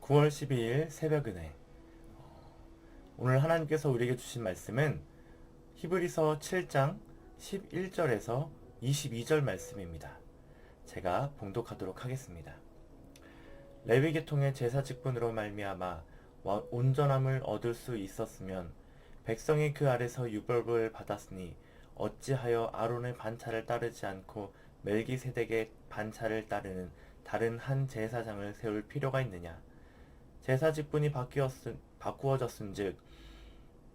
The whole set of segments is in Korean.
9월 12일 새벽 은혜. 오늘 하나님께서 우리에게 주신 말씀은 히브리서 7장 11절에서 22절 말씀입니다. 제가 봉독하도록 하겠습니다. 레위 계통의 제사 직분으로 말미암아 온전함을 얻을 수 있었으면 백성이 그 아래서 율법을 받았으니 어찌하여 아론의 반차를 따르지 않고 멜기세덱의 반차를 따르는 다른 한 제사장을 세울 필요가 있느냐. 제사 직분이 바꾸어졌은즉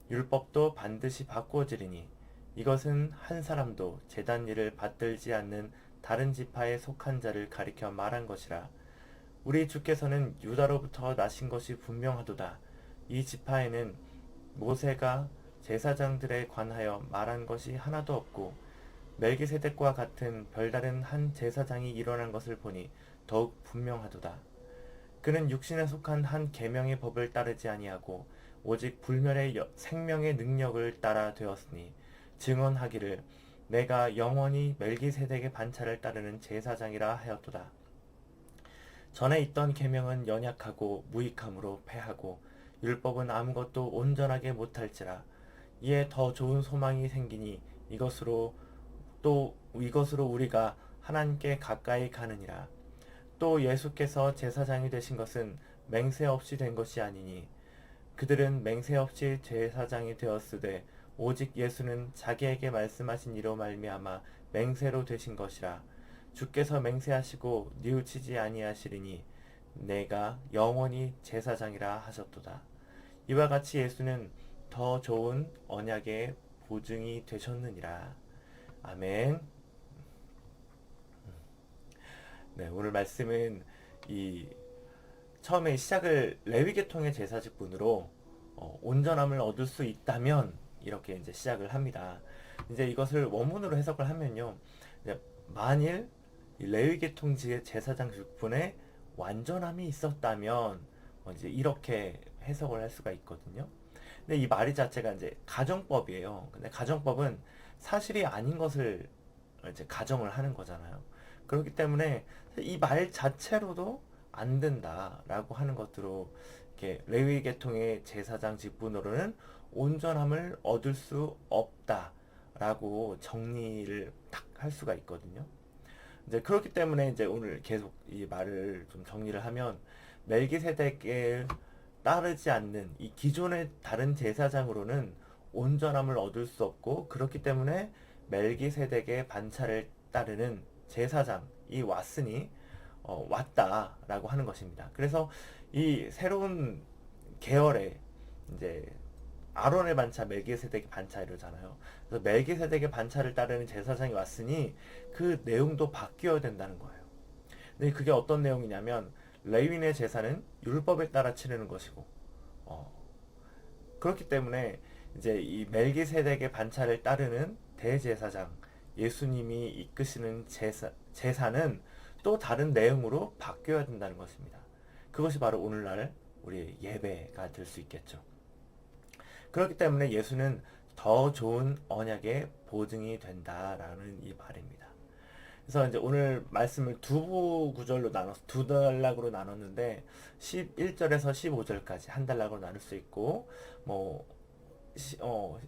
율법도 반드시 바꾸어지리니 이것은 한 사람도 제단 일을 받들지 않는 다른 지파에 속한 자를 가리켜 말한 것이라. 우리 주께서는 유다로부터 나신 것이 분명하도다. 이 지파에는 모세가 제사장들에 관하여 말한 것이 하나도 없고 멜기세덱과 같은 별다른 한 제사장이 일어난 것을 보니 더욱 분명하도다. 그는 육신에 속한 한 계명의 법을 따르지 아니하고 오직 불멸의 생명의 능력을 따라 되었으니 증언하기를 내가 영원히 멜기세덱의 반차를 따르는 제사장이라 하였도다. 전에 있던 계명은 연약하고 무익함으로 패하고 율법은 아무것도 온전하게 못할지라. 이에 더 좋은 소망이 생기니 이것으로 우리가 하나님께 가까이 가느니라. 또 예수께서 제사장이 되신 것은 맹세 없이 된 것이 아니니 그들은 맹세 없이 제사장이 되었으되 오직 예수는 자기에게 말씀하신 이로 말미암아 맹세로 되신 것이라. 주께서 맹세하시고 뉘우치지 아니하시리니 내가 영원히 제사장이라 하셨도다. 이와 같이 예수는 더 좋은 언약의 보증이 되셨느니라. 아멘. 네, 오늘 말씀은 처음에 시작을 레위 계통의 제사 직분으로 온전함을 얻을 수 있다면 이렇게 이제 시작을 합니다. 이제 이것을 원문으로 해석을 하면요, 이제 만일 이 레위 계통 제사장 직분에 완전함이 있었다면 이제 이렇게 해석을 할 수가 있거든요. 근데 이 말이 자체가 이제 가정법이에요. 근데 가정법은 사실이 아닌 것을 이제 가정을 하는 거잖아요. 그렇기 때문에 이 말 자체로도 안 된다라고 하는 것으로 이렇게 레위 계통의 제사장 직분으로는 온전함을 얻을 수 없다라고 정리를 딱 할 수가 있거든요. 이제 그렇기 때문에 이제 오늘 계속 이 말을 좀 정리를 하면 멜기세덱에 따르지 않는 이 기존의 다른 제사장으로는 온전함을 얻을 수 없고, 그렇기 때문에 멜기세덱의 반차를 따르는 제사장이 왔으니 왔다라고 하는 것입니다. 그래서 이 새로운 계열의 이제 아론의 반차, 멜기세덱의 반차 이러잖아요. 그래서 멜기세덱의 반차를 따르는 제사장이 왔으니 그 내용도 바뀌어야 된다는 거예요. 근데 그게 어떤 내용이냐면 레위인의 제사는 율법에 따라 치르는 것이고, 그렇기 때문에 이제 이 멜기세덱의 반차를 따르는 대제사장 예수님이 이끄시는 제사는 또 다른 내용으로 바뀌어야 된다는 것입니다. 그것이 바로 오늘날 우리 예배가 될 수 있겠죠. 그렇기 때문에 예수는 더 좋은 언약의 보증이 된다라는 이 말입니다. 그래서 이제 오늘 말씀을 두 구절로 두 단락으로 나눴는데 11절에서 15절까지 한 단락으로 나눌 수 있고,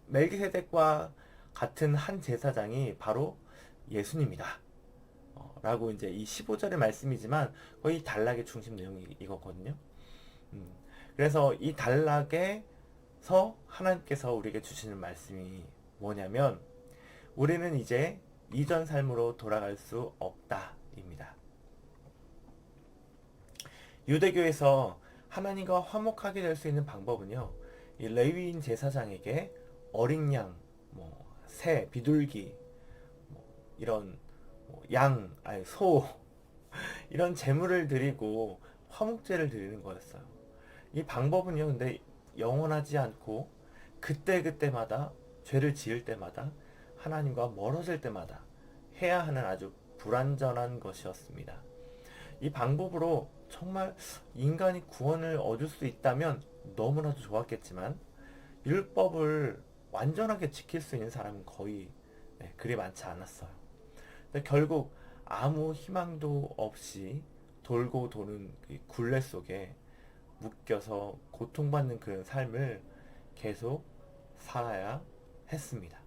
멜기세덱과 같은 한 제사장이 바로 예수님이다. 라고 이제 이 15절의 말씀이지만 거의 단락의 중심 내용이 이거거든요. 그래서 이 단락에서 하나님께서 우리에게 주시는 말씀이 뭐냐면 우리는 이제 이전 삶으로 돌아갈 수 없다입니다. 유대교에서 하나님과 화목하게 될 수 있는 방법은요, 이 레위인 제사장에게 어린 양, 새, 비둘기, 이런 양, 아니 소 이런 제물을 드리고 화목제를 드리는 거였어요. 이 방법은요, 근데 영원하지 않고 그때그때마다 죄를 지을 때마다 하나님과 멀어질 때마다 해야 하는 아주 불완전한 것이었습니다. 이 방법으로 정말 인간이 구원을 얻을 수 있다면 너무나도 좋았겠지만 율법을 완전하게 지킬 수 있는 사람은 거의 그리 많지 않았어요. 근데 결국 아무 희망도 없이 돌고 도는 굴레 속에 묶여서 고통받는 그런 삶을 계속 살아야 했습니다.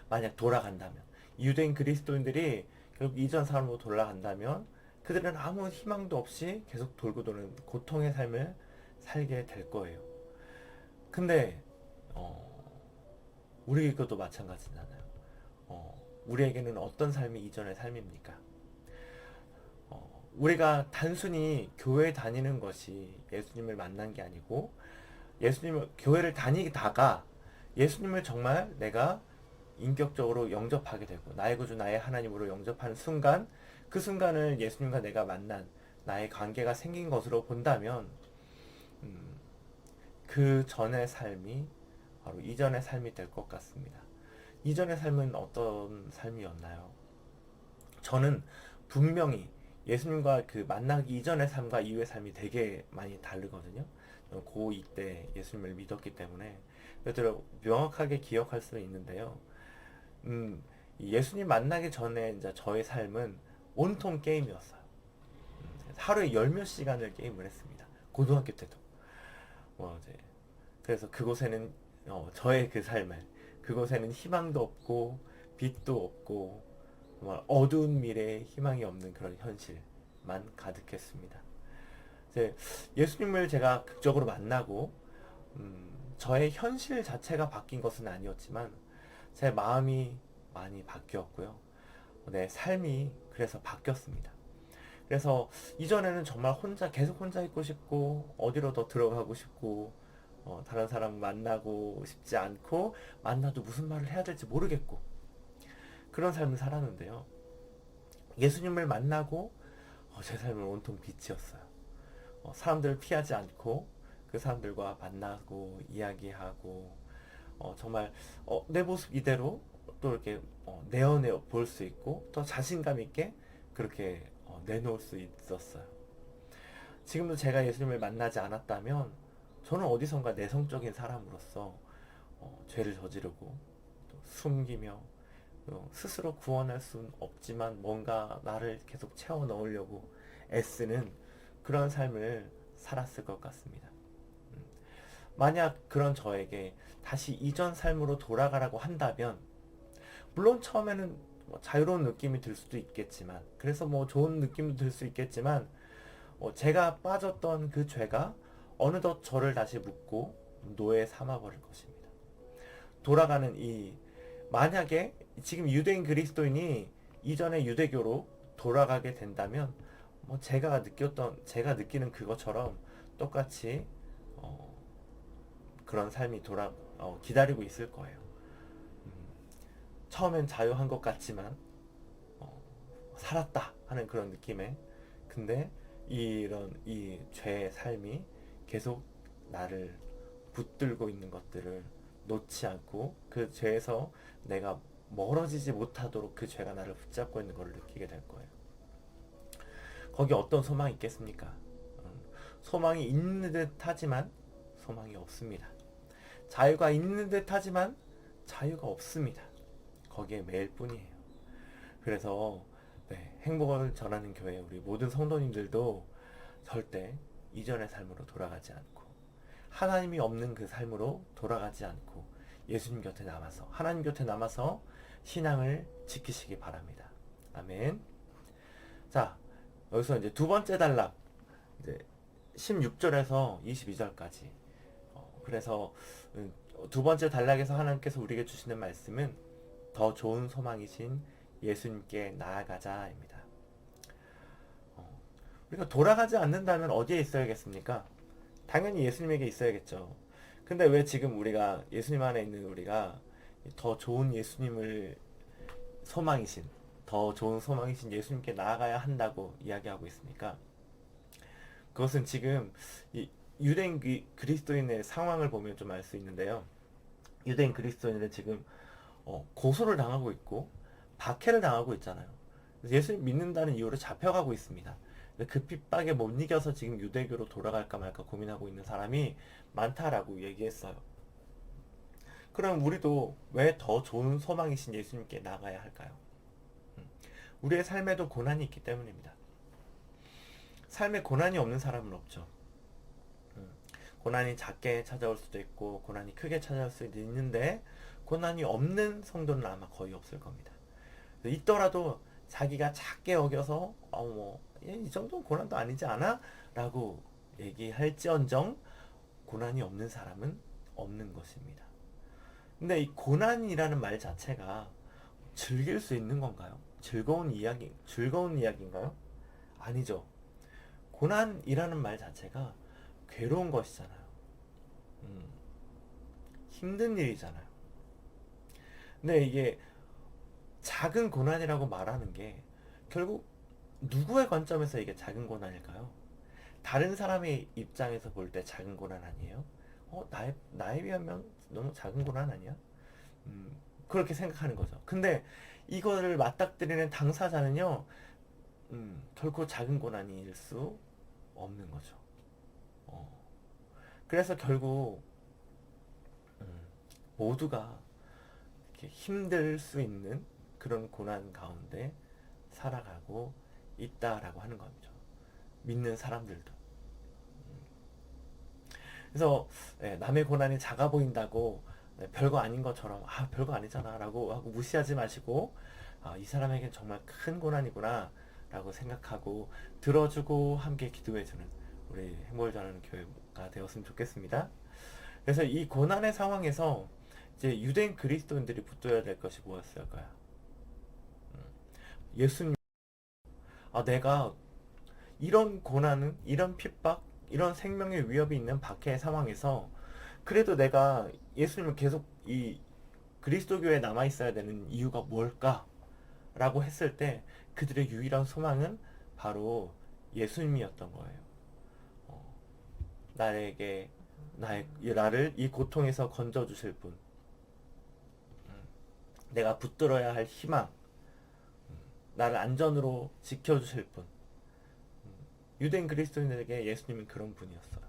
만약 돌아간다면, 유대인 그리스도인들이 결국 이전 삶으로 돌아간다면 그들은 아무 희망도 없이 계속 돌고 도는 고통의 삶을 살게 될 거예요. 근데 우리에게도 마찬가지잖아요. 우리에게는 어떤 삶이 이전의 삶입니까? 우리가 단순히 교회 다니는 것이 예수님을 만난 게 아니고, 예수님을 교회를 다니다가 예수님을 정말 내가 인격적으로 영접하게 되고 나의 구주 나의 하나님으로 영접하는 순간, 그 순간을 예수님과 내가 만난 나의 관계가 생긴 것으로 본다면 그 전의 삶이 바로 이전의 삶이 될 것 같습니다. 이전의 삶은 어떤 삶이었나요? 저는 분명히 예수님과 그 만나기 이전의 삶과 이후의 삶이 되게 많이 다르거든요. 고2 때 예수님을 믿었기 때문에 그래도 명확하게 기억할 수는 있는데요. 예수님 만나기 전에 이제 저의 삶은 온통 게임이었어요. 하루에 열 몇 시간을 게임을 했습니다. 고등학교 때도. 이제 그래서 그곳에는 저의 그 삶을, 그곳에는 희망도 없고 빛도 없고 정말 어두운 미래에 희망이 없는 그런 현실만 가득했습니다. 이제 예수님을 제가 극적으로 만나고 저의 현실 자체가 바뀐 것은 아니었지만 제 마음이 많이 바뀌었고요. 내 삶이 그래서 바뀌었습니다. 그래서 이전에는 정말 계속 혼자 있고 싶고 어디로 더 들어가고 싶고 다른 사람 만나고 싶지 않고 만나도 무슨 말을 해야 될지 모르겠고 그런 삶을 살았는데요. 예수님을 만나고 제 삶은 온통 빛이었어요. 사람들을 피하지 않고 그 사람들과 만나고 이야기하고 정말 내 모습 이대로 또 이렇게 내어내 볼 수 있고 더 자신감 있게 그렇게 내놓을 수 있었어요. 지금도 제가 예수님을 만나지 않았다면 저는 어디선가 내성적인 사람으로서 죄를 저지르고 또 숨기며 스스로 구원할 수는 없지만 뭔가 나를 계속 채워 넣으려고 애쓰는 그런 삶을 살았을 것 같습니다. 만약 그런 저에게 다시 이전 삶으로 돌아가라고 한다면 물론 처음에는 자유로운 느낌이 들 수도 있겠지만 그래서 좋은 느낌도 들 수 있겠지만 제가 빠졌던 그 죄가 어느덧 저를 다시 묶고 노예 삼아버릴 것입니다. 돌아가는 만약에 지금 유대인 그리스도인이 이전의 유대교로 돌아가게 된다면 제가 느끼는 그것처럼 똑같이 그런 삶이 기다리고 있을 거예요. 처음엔 자유한 것 같지만 살았다 하는 그런 느낌에 근데 이 죄의 삶이 계속 나를 붙들고 있는 것들을 놓지 않고 그 죄에서 내가 멀어지지 못하도록 그 죄가 나를 붙잡고 있는 것을 느끼게 될 거예요. 거기 어떤 소망이 있겠습니까? 소망이 있는 듯 하지만 소망이 없습니다. 자유가 있는 듯 하지만 자유가 없습니다. 거기에 매일 뿐이에요. 그래서 행복을 전하는 교회 우리 모든 성도님들도 절대 이전의 삶으로 돌아가지 않고 하나님이 없는 그 삶으로 돌아가지 않고 예수님 곁에 남아서 하나님 곁에 남아서 신앙을 지키시기 바랍니다. 아멘. 자, 여기서 이제 두 번째 단락 이제 16절에서 22절까지 그래서 두 번째 단락에서 하나님께서 우리에게 주시는 말씀은 더 좋은 소망이신 예수님께 나아가자입니다. 우리가 돌아가지 않는다면 어디에 있어야겠습니까? 당연히 예수님에게 있어야겠죠. 근데 왜 지금 우리가 예수님 안에 있는 우리가 더 좋은 더 좋은 소망이신 예수님께 나아가야 한다고 이야기하고 있습니까? 그것은 지금 이 유대인 그리스도인의 상황을 보면 좀 알 수 있는데요. 유대인 그리스도인은 지금 고소를 당하고 있고 박해를 당하고 있잖아요. 예수님 믿는다는 이유로 잡혀가고 있습니다. 그 핍박에 못 이겨서 지금 유대교로 돌아갈까 말까 고민하고 있는 사람이 많다라고 얘기했어요. 그럼 우리도 왜 더 좋은 소망이신 예수님께 나가야 할까요? 우리의 삶에도 고난이 있기 때문입니다. 삶에 고난이 없는 사람은 없죠. 음, 고난이 작게 찾아올 수도 있고 고난이 크게 찾아올 수도 있는데 고난이 없는 성도는 아마 거의 없을 겁니다. 있더라도 자기가 작게 여겨서 이 정도는 고난도 아니지 않아? 라고 얘기할지언정 고난이 없는 사람은 없는 것입니다. 근데 이 고난이라는 말 자체가 즐길 수 있는 건가요? 즐거운 이야기인가요? 아니죠. 고난이라는 말 자체가 괴로운 것이잖아요. 음, 힘든 일이잖아요. 근데 이게 작은 고난이라고 말하는 게 결국 누구의 관점에서 이게 작은 고난일까요? 다른 사람의 입장에서 볼 때 작은 고난 아니에요? 나에 비하면 너무 작은 고난 아니야? 그렇게 생각하는 거죠. 근데 이거를 맞닥뜨리는 당사자는요, 결코 작은 고난일 수 없는 거죠. 어, 그래서 결국 음, 모두가 이렇게 힘들 수 있는 그런 고난 가운데 살아가고 있다라고 하는 거죠. 믿는 사람들도. 그래서 남의 고난이 작아 보인다고 별거 아닌 것처럼 별거 아니잖아 라고 하고 무시하지 마시고 이 사람에겐 정말 큰 고난이구나 라고 생각하고 들어주고 함께 기도해주는 우리 행복을 전하는 교회가 되었으면 좋겠습니다. 그래서 이 고난의 상황에서 이제 유대인 그리스도인들이 붙들어야 될 것이 무엇일까요? 예수님, 내가 이런 고난은, 이런 핍박, 이런 생명의 위협이 있는 박해의 상황에서 그래도 내가 예수님을 계속 이 그리스도교에 남아 있어야 되는 이유가 뭘까? 라고 했을 때 그들의 유일한 소망은 바로 예수님이었던 거예요. 어, 나에게 나를 이 고통에서 건져 주실 분, 내가 붙들어야 할 희망, 나를 안전으로 지켜 주실 분. 유대인 그리스도인들에게 예수님은 그런 분이었어요.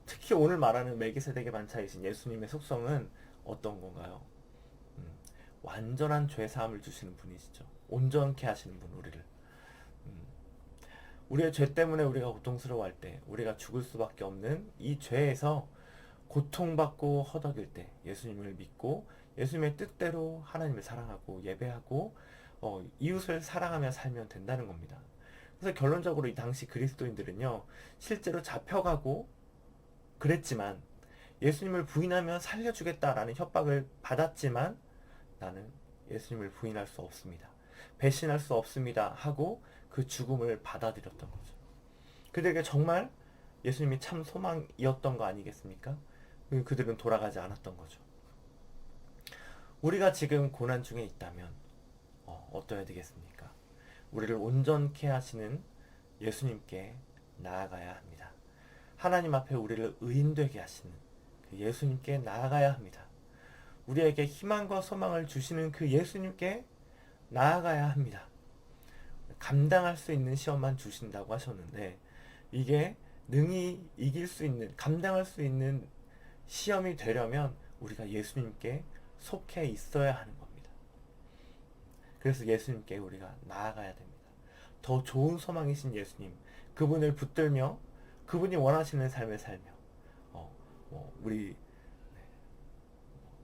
특히 오늘 말하는 멜기세덱의 반차이신 예수님의 속성은 어떤 건가요? 완전한 죄 사함을 주시는 분이시죠. 온전케 하시는 분, 우리를. 우리의 죄 때문에 우리가 고통스러워할 때, 우리가 죽을 수밖에 없는 이 죄에서 고통받고 허덕일 때 예수님을 믿고 예수님의 뜻대로 하나님을 사랑하고 예배하고 이웃을 사랑하며 살면 된다는 겁니다. 그래서 결론적으로 이 당시 그리스도인들은요, 실제로 잡혀가고 그랬지만 예수님을 부인하면 살려주겠다라는 협박을 받았지만 나는 예수님을 부인할 수 없습니다. 배신할 수 없습니다. 하고 그 죽음을 받아들였던 거죠. 그들에게 정말 예수님이 참 소망이었던 거 아니겠습니까? 그들은 돌아가지 않았던 거죠. 우리가 지금 고난 중에 있다면 어떠해야 되겠습니까? 우리를 온전케 하시는 예수님께 나아가야 합니다. 하나님 앞에 우리를 의인되게 하시는 그 예수님께 나아가야 합니다. 우리에게 희망과 소망을 주시는 그 예수님께 나아가야 합니다. 감당할 수 있는 시험만 주신다고 하셨는데 이게 능히 이길 수 있는, 감당할 수 있는 시험이 되려면 우리가 예수님께 속해 있어야 하는 겁니다. 그래서 예수님께 우리가 나아가야 됩니다. 더 좋은 소망이신 예수님, 그분을 붙들며 그분이 원하시는 삶을 살며 우리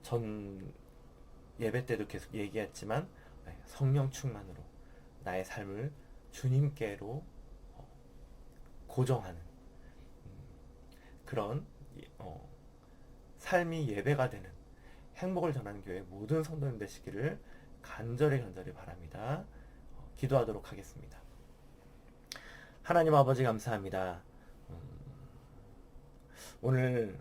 전 예배 때도 계속 얘기했지만 성령 충만으로 나의 삶을 주님께로 고정하는 그런 삶이 예배가 되는 행복을 전하는 교회 모든 성도님 되시기를 간절히 바랍니다. 기도하도록 하겠습니다. 하나님 아버지 감사합니다. 오늘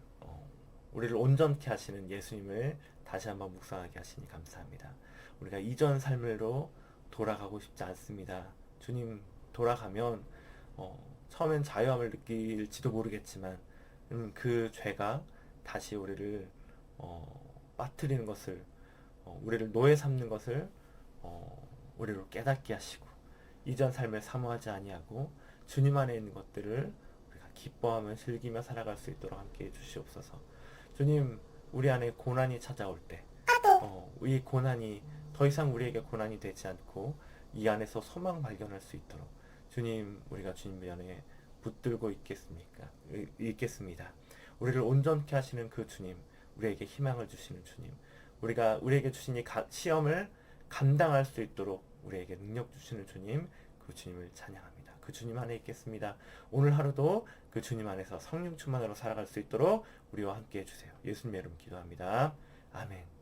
우리를 온전케 하시는 예수님을 다시 한번 묵상하게 하시니 감사합니다. 우리가 이전 삶으로 돌아가고 싶지 않습니다. 주님, 돌아가면 처음엔 자유함을 느낄지도 모르겠지만 그 죄가 다시 우리를 빠뜨리는 것을 우리를 노예 삼는 것을 우리로 깨닫게 하시고 이전 삶을 사모하지 아니하고 주님 안에 있는 것들을 우리가 기뻐하며 즐기며 살아갈 수 있도록 함께 해주시옵소서. 주님, 우리 안에 고난이 찾아올 때 이 고난이 더 이상 우리에게 고난이 되지 않고 이 안에서 소망 발견할 수 있도록 주님, 우리가 주님 면에 붙들고 있겠습니다. 우리를 온전케 하시는 그 주님, 우리에게 희망을 주시는 주님, 우리에게 주신 이 시험을 감당할 수 있도록 우리에게 능력 주시는 주님, 그 주님을 찬양합니다. 그 주님 안에 있겠습니다. 오늘 하루도 그 주님 안에서 성령 충만으로 살아갈 수 있도록 우리와 함께 해주세요. 예수님의 이름 기도합니다. 아멘.